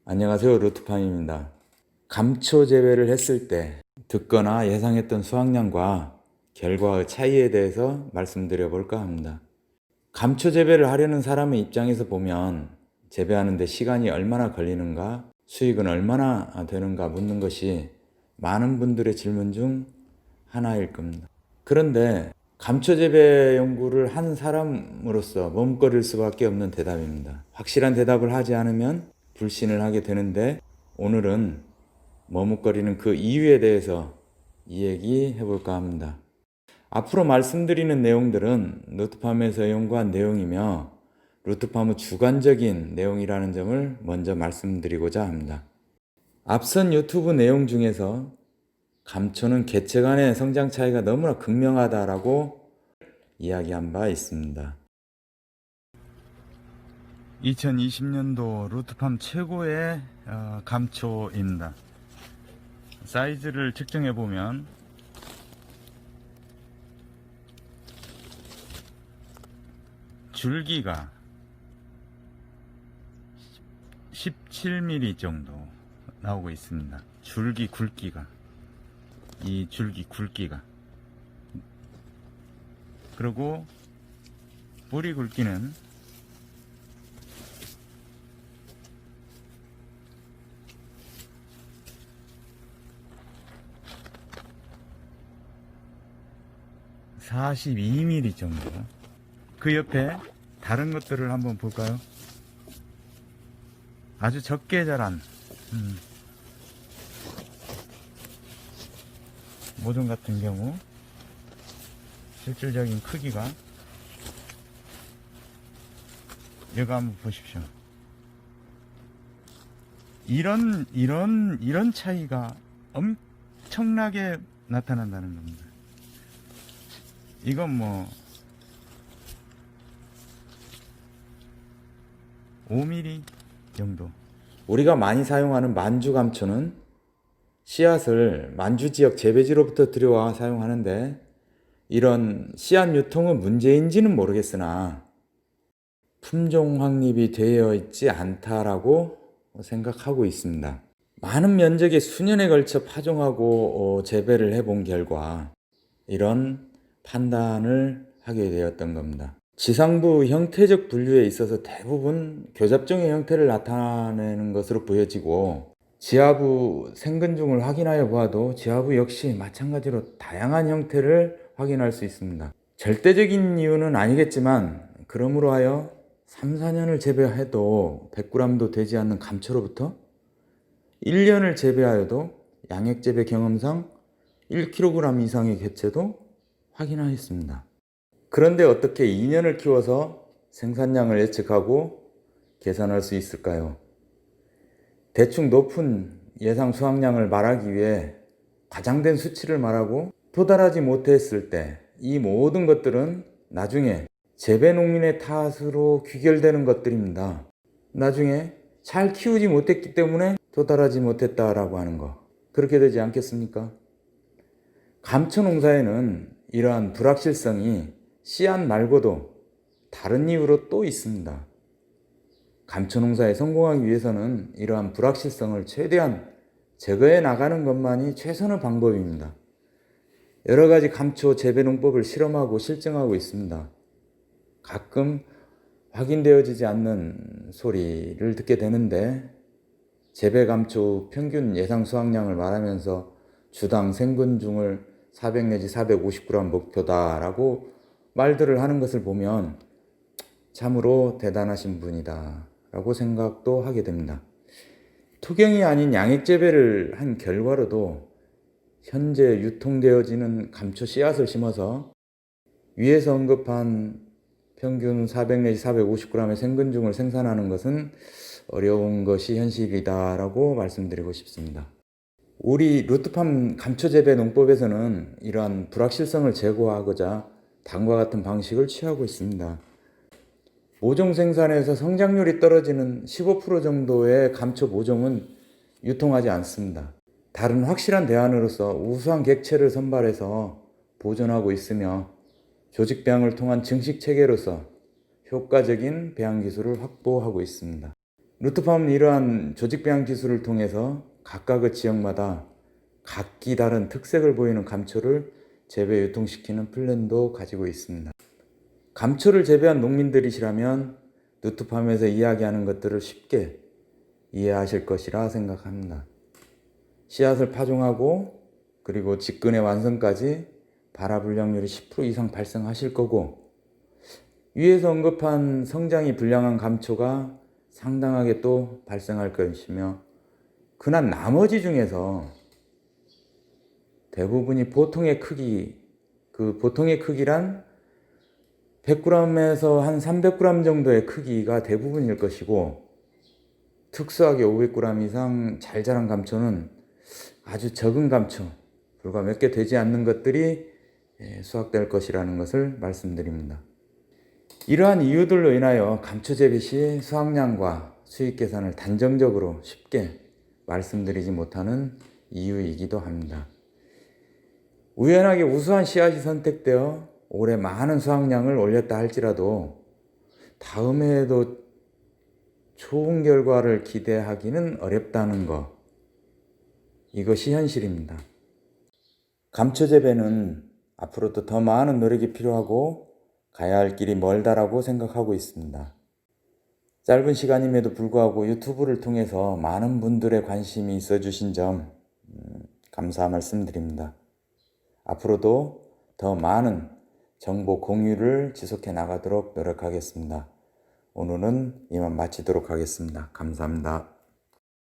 안녕하세요. 루트팜입니다. 감초 재배를 했을 때 듣거나 예상했던 수확량과 결과의 차이에 대해서 말씀드려 볼까 합니다. 감초 재배를 하려는 사람의 입장에서 보면 재배하는데 시간이 얼마나 걸리는가, 수익은 얼마나 되는가 묻는 것이 많은 분들의 질문 중 하나일 겁니다. 그런데 감초 재배 연구를 한 사람으로서 머뭇거릴 수밖에 없는 대답입니다. 확실한 대답을 하지 않으면 불신을 하게 되는데, 오늘은 머뭇거리는 그 이유에 대해서 이야기해 볼까 합니다. 앞으로 말씀드리는 내용들은 루트팜에서 연구한 내용이며 루트팜의 주관적인 내용이라는 점을 먼저 말씀드리고자 합니다. 앞선 유튜브 내용 중에서 감초는 개체 간의 성장 차이가 너무나 극명하다라고 이야기한 바 있습니다. 2020년도 루트팜 최고의 감초입니다. 사이즈를 측정해 보면 줄기가 17mm 정도 나오고 있습니다. 줄기 굵기가, 이 줄기 굵기가, 그리고 뿌리 굵기는 42mm 정도. 그 옆에 다른 것들을 한번 볼까요? 아주 적게 자란 모종 같은 경우 실질적인 크기가, 이거 한번 보십시오. 이런 차이가 엄청나게 나타난다는 겁니다. 이건 뭐 5mm 정도. 우리가 많이 사용하는 만주 감초는 씨앗을 만주 지역 재배지로부터 들여와 사용하는데, 이런 씨앗 유통은 문제인지는 모르겠으나 품종 확립이 되어 있지 않다라고 생각하고 있습니다. 많은 면적에 수년에 걸쳐 파종하고 재배를 해본 결과 이런 판단을 하게 되었던 겁니다. 지상부 형태적 분류에 있어서 대부분 교잡종의 형태를 나타내는 것으로 보여지고, 지하부 생근종을 확인하여 보아도 지하부 역시 마찬가지로 다양한 형태를 확인할 수 있습니다. 절대적인 이유는 아니겠지만 그러므로 하여 3, 4년을 재배해도 100g도 되지 않는 감초로부터 1년을 재배하여도 양액 재배 경험상 1kg 이상의 개체도 확인하였습니다. 그런데 어떻게 2년을 키워서 생산량을 예측하고 계산할 수 있을까요? 대충 높은 예상 수확량을 말하기 위해 과장된 수치를 말하고 도달하지 못했을 때 이 모든 것들은 나중에 재배 농민의 탓으로 귀결되는 것들입니다. 나중에 잘 키우지 못했기 때문에 도달하지 못했다라고 하는 거, 그렇게 되지 않겠습니까? 감초 농사에는 이러한 불확실성이 씨앗 말고도 다른 이유로 또 있습니다. 감초 농사에 성공하기 위해서는 이러한 불확실성을 최대한 제거해 나가는 것만이 최선의 방법입니다. 여러 가지 감초 재배 농법을 실험하고 실증하고 있습니다. 가끔 확인되어지지 않는 소리를 듣게 되는데, 재배 감초 평균 예상 수확량을 말하면서 주당 생근중을 400 내지 450g 목표다라고 말들을 하는 것을 보면 참으로 대단하신 분이다 라고 생각도 하게 됩니다. 토경이 아닌 양액 재배를 한 결과로도 현재 유통되어지는 감초 씨앗을 심어서 위에서 언급한 평균 400 내지 450g의 생근중을 생산하는 것은 어려운 것이 현실이다라고 말씀드리고 싶습니다. 우리 루트팜 감초 재배 농법에서는 이러한 불확실성을 제거하고자 다음과 같은 방식을 취하고 있습니다. 모종 생산에서 성장률이 떨어지는 15% 정도의 감초 모종은 유통하지 않습니다. 다른 확실한 대안으로서 우수한 객체를 선발해서 보존하고 있으며, 조직 배양을 통한 증식 체계로서 효과적인 배양 기술을 확보하고 있습니다. 루트팜은 이러한 조직배양 기술을 통해서 각각의 지역마다 각기 다른 특색을 보이는 감초를 재배 유통시키는 플랜도 가지고 있습니다. 감초를 재배한 농민들이시라면 루트팜에서 이야기하는 것들을 쉽게 이해하실 것이라 생각합니다. 씨앗을 파종하고 그리고 직근의 완성까지 발화 불량률이 10% 이상 발생하실 거고, 위에서 언급한 성장이 불량한 감초가 상당하게 또 발생할 것이며, 그난 나머지 중에서 대부분이 보통의 크기, 그 보통의 크기란 100g에서 한 300g 정도의 크기가 대부분일 것이고, 특수하게 500g 이상 잘 자란 감초는 아주 적은 감초, 불과 몇 개 되지 않는 것들이 수확될 것이라는 것을 말씀드립니다. 이러한 이유들로 인하여 감초 재배 시 수확량과 수익 계산을 단정적으로 쉽게 말씀드리지 못하는 이유이기도 합니다. 우연하게 우수한 씨앗이 선택되어 올해 많은 수확량을 올렸다 할지라도 다음 해에도 좋은 결과를 기대하기는 어렵다는 것, 이것이 현실입니다. 감초 재배는 앞으로도 더 많은 노력이 필요하고 가야 할 길이 멀다라고 생각하고 있습니다. 짧은 시간임에도 불구하고 유튜브를 통해서 많은 분들의 관심이 있어 주신 점 감사 말씀드립니다. 앞으로도 더 많은 정보 공유를 지속해 나가도록 노력하겠습니다. 오늘은 이만 마치도록 하겠습니다. 감사합니다.